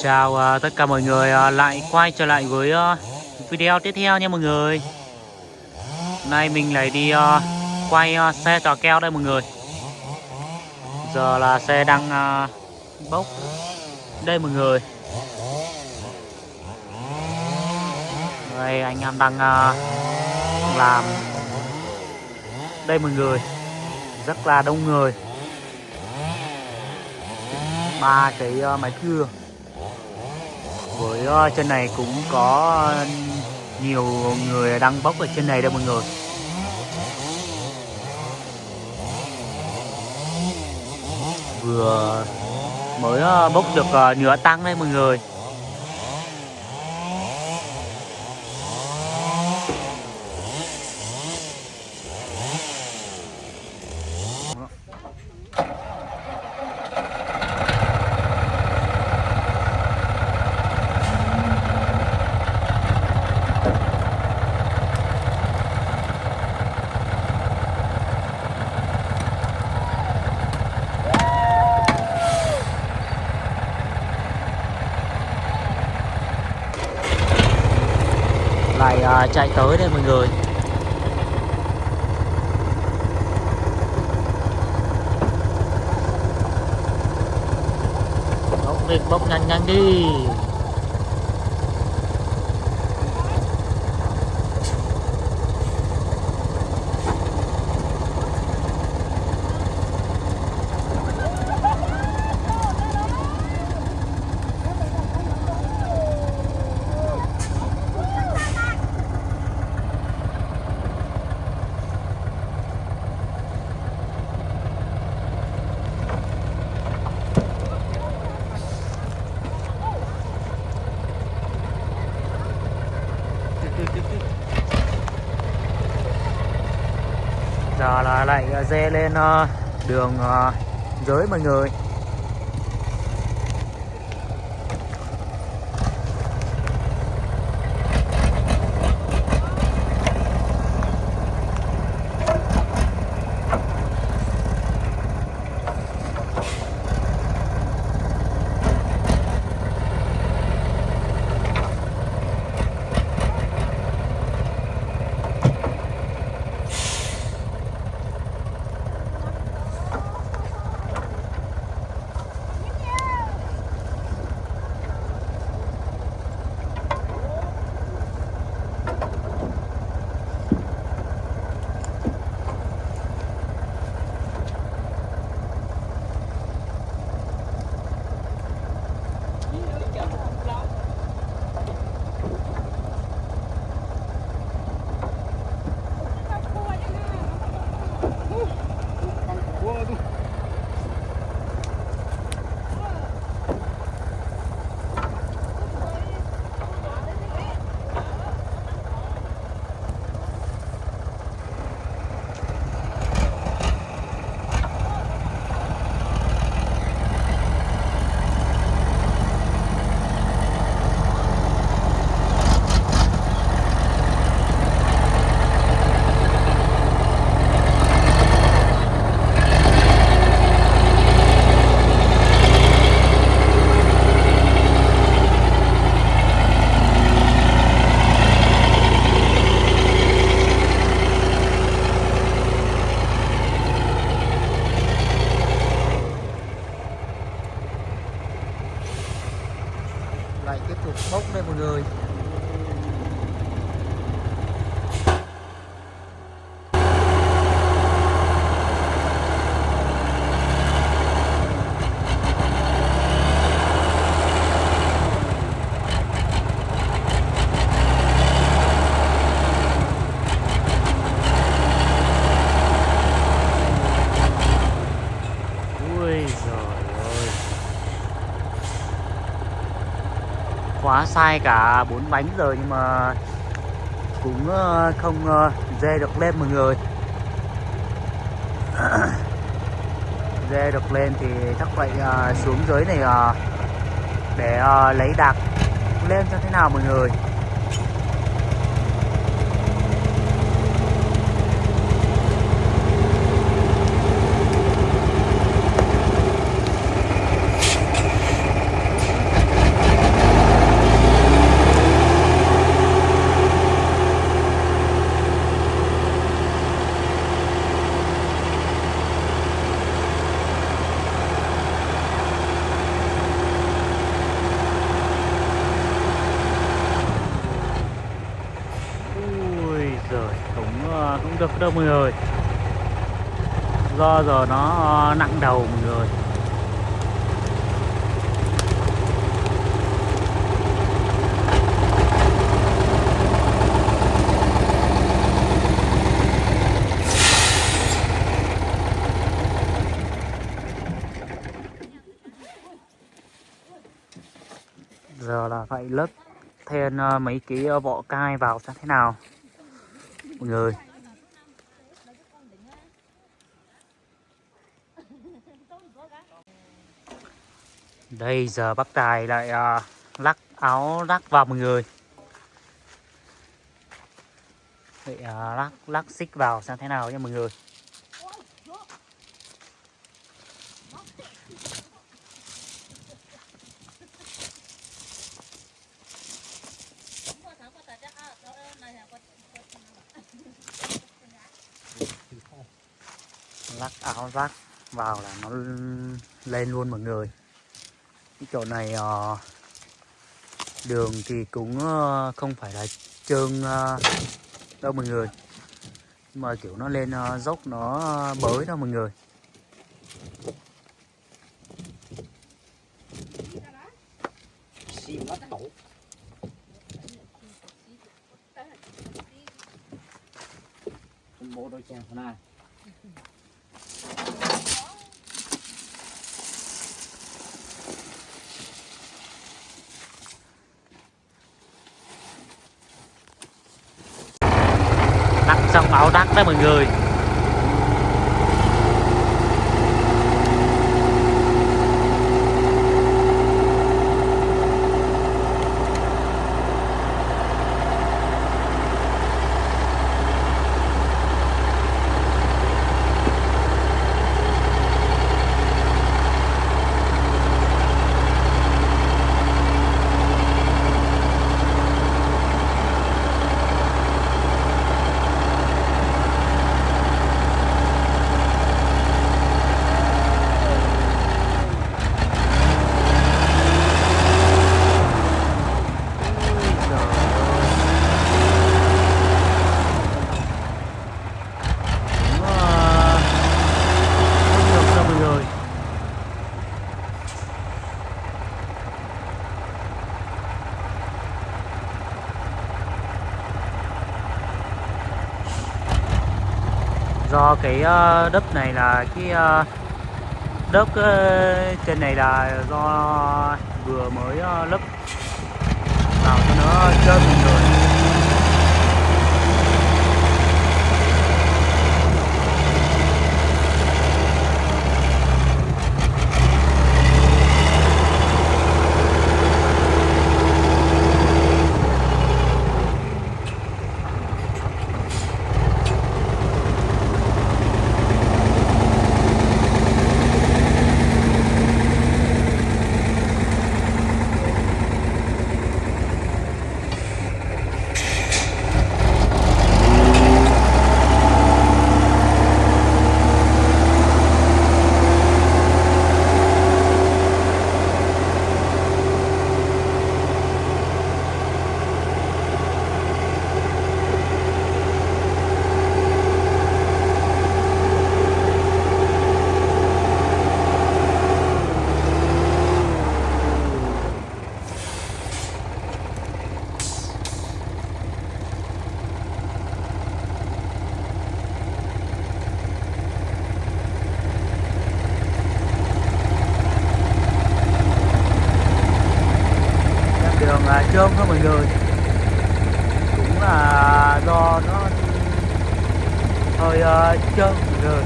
Chào tất cả mọi người, lại quay trở lại với video tiếp theo nha mọi người. Hôm nay mình lại đi quay xe trò keo đây mọi người. Giờ là xe đang bốc đây mọi người. Đây anh em đang làm đây mọi người. Rất là đông người. 3 cái máy cưa. Với trên này cũng có nhiều người đang bốc ở trên này đây mọi người. Vừa mới bốc được nửa tăng đây mọi người. Lại chạy tới đây mọi người. Bốc nhanh nhanh đi. Giờ là lại dê lên đường dưới mọi người. Lại tiếp tục bốc đây mọi người. Quá sai cả 4 bánh rồi nhưng mà cũng không dê được lên mọi người. Dê được lên thì chắc vậy xuống dưới này để lấy đạc lên cho thế nào mọi người. được đâu mọi người, do giờ nó nặng đầu mọi người. Giờ là phải lấp thêm mấy cái vỏ cai vào xem thế nào mọi người. Đây giờ bác Tài lại lắc áo lắc vào mọi người. Vậy lắc xích vào xem thế nào nha mọi người. Lắc áo rác vào là nó lên luôn mọi người. Cái chỗ này đường thì cũng không phải là trơn đâu mọi người, nhưng mà kiểu nó lên dốc nó bới đâu mọi người. Bộ đôi chàng này Đắc xong áo đắc đấy mọi người. Do cái đất này là cái đất trên này là do vừa mới lấp vào cho nó trơn mọi người. Đường trơn thôi mọi người, cũng là do nó hơi trơn mọi người.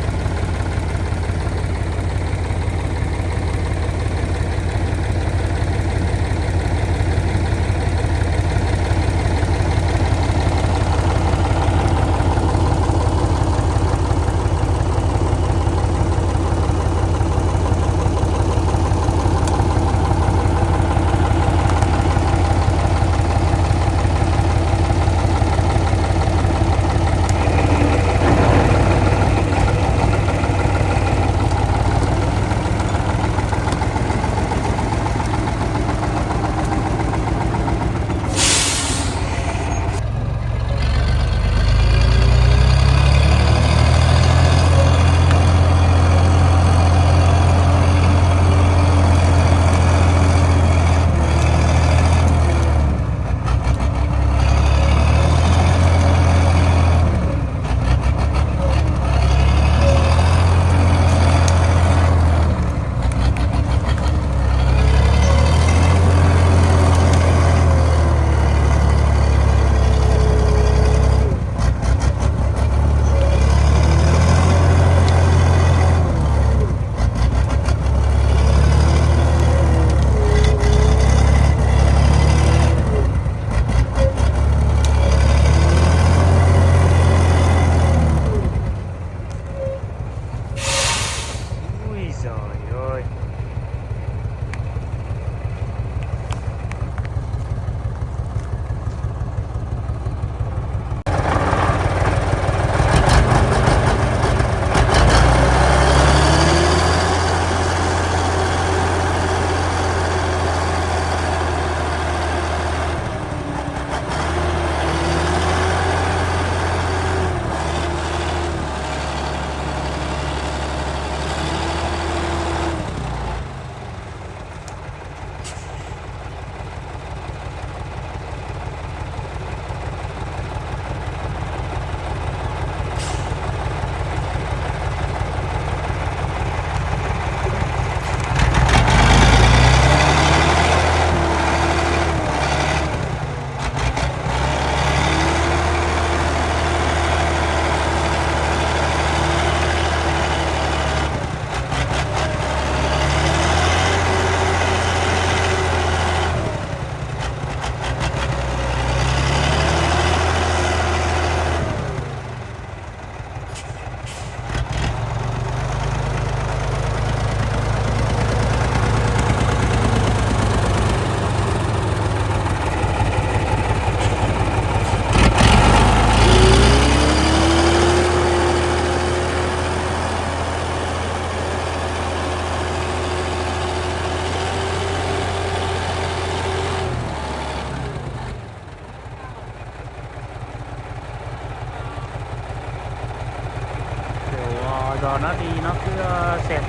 sẽ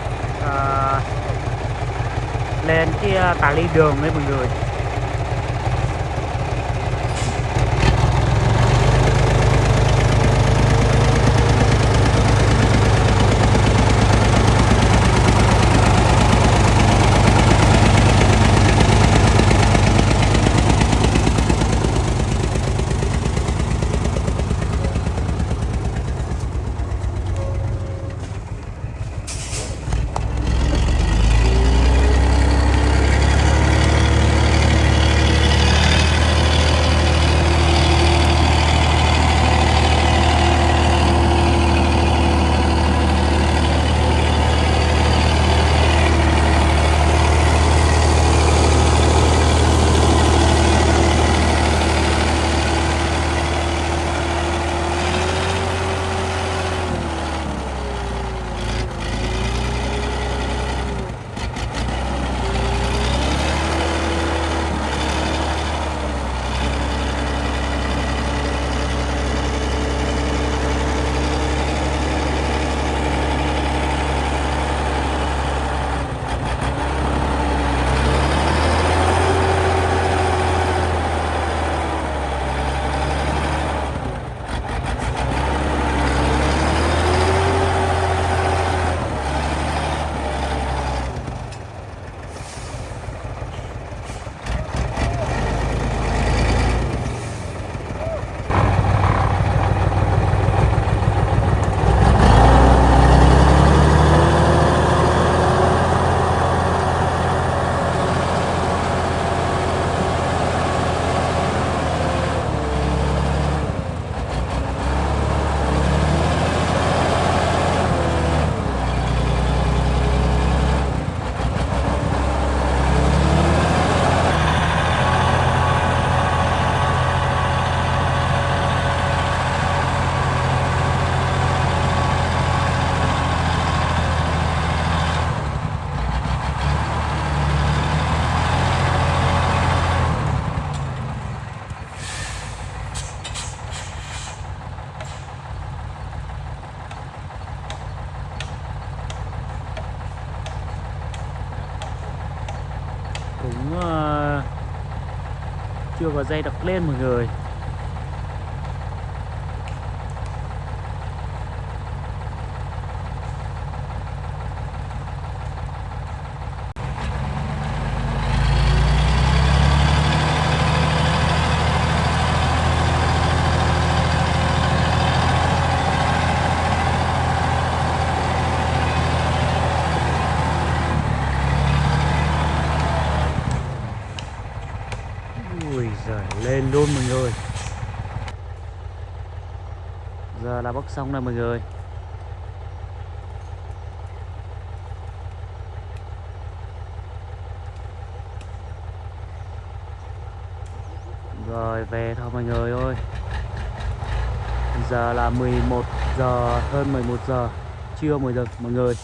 lên cái tà ly đường đấy mọi người. Cũng chưa có dây đặt lên mọi người. Ui giời, lên luôn mọi người. Giờ là bóc xong rồi mọi người. Rồi về thôi mọi người ơi. Giờ là 11 giờ, hơn 11 giờ trưa mọi người.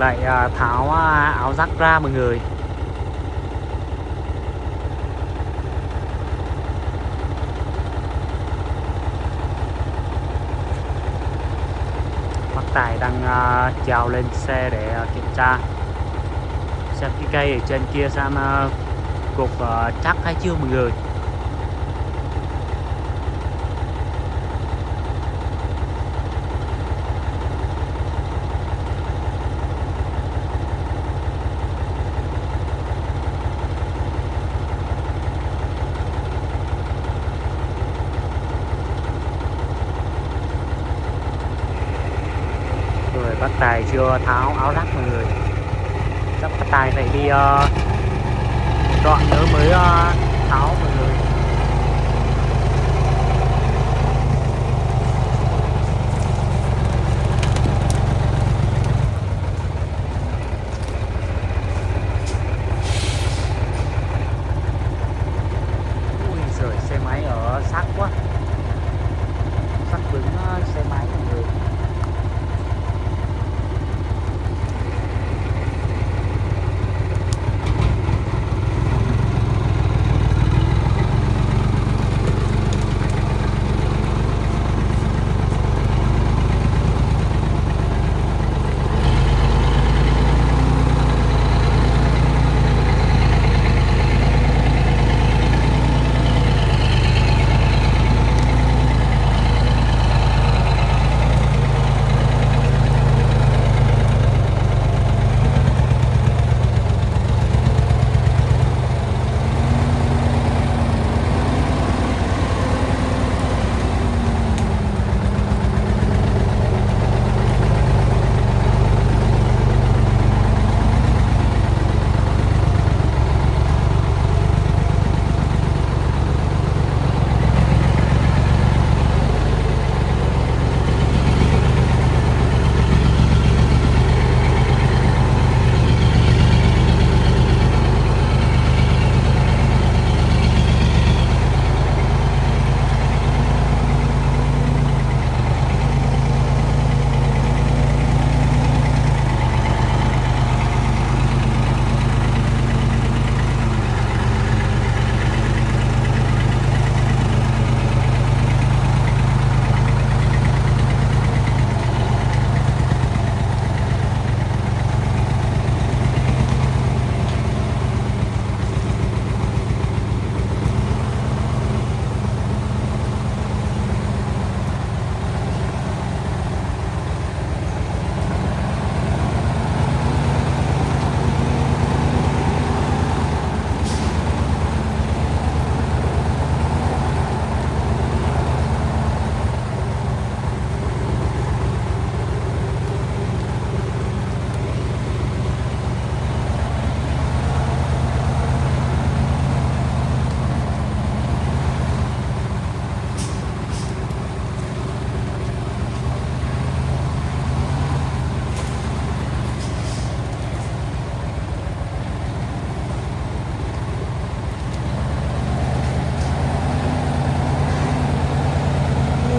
lại tháo áo giắc ra mọi người. Bác Tài đang trèo lên xe để kiểm tra xem cái cây ở trên kia xem cục chắc hay chưa mọi người. Rồi bác Tài chưa tháo áo lắc mọi người, chắc bác Tài phải đi đoạn nữa mới tháo mọi người. Ui giời, xe máy ở sát quá, sát vững xe máy mọi người.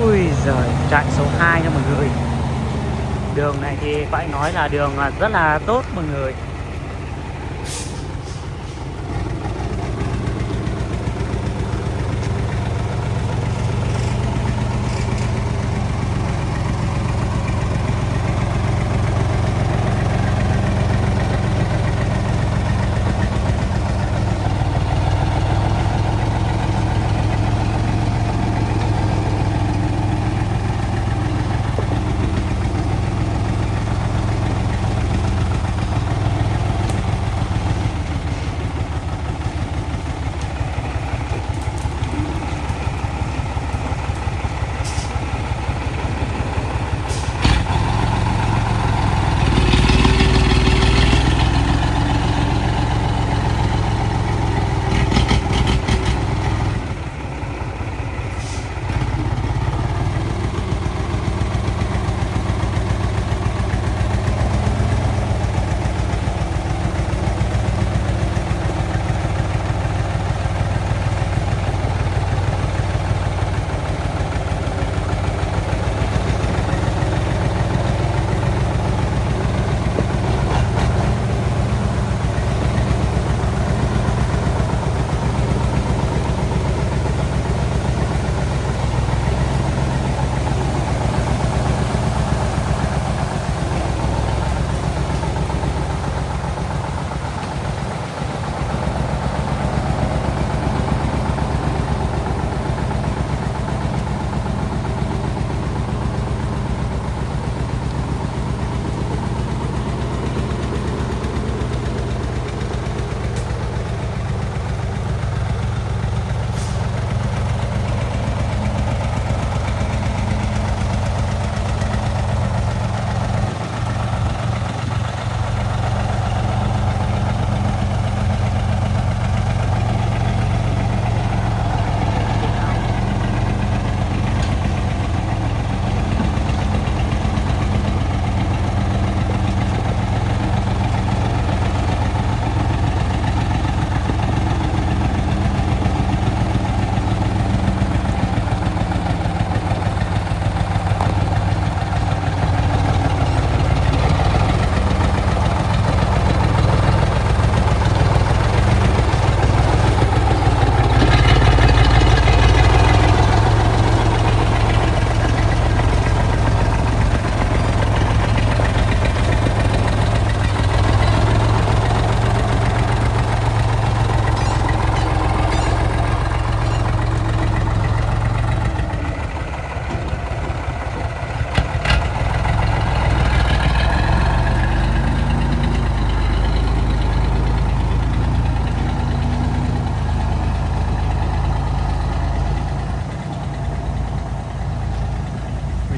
Ui giời, trại số 2 nha mọi người. Đường này thì phải nói là đường rất là tốt mọi người.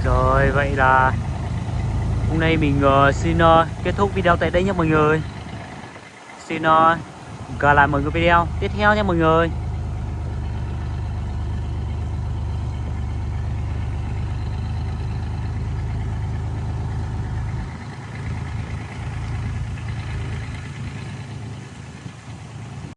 Rồi vậy là hôm nay mình xin kết thúc video tại đây nhé mọi người. Xin gặp lại mọi người video tiếp theo nha mọi người.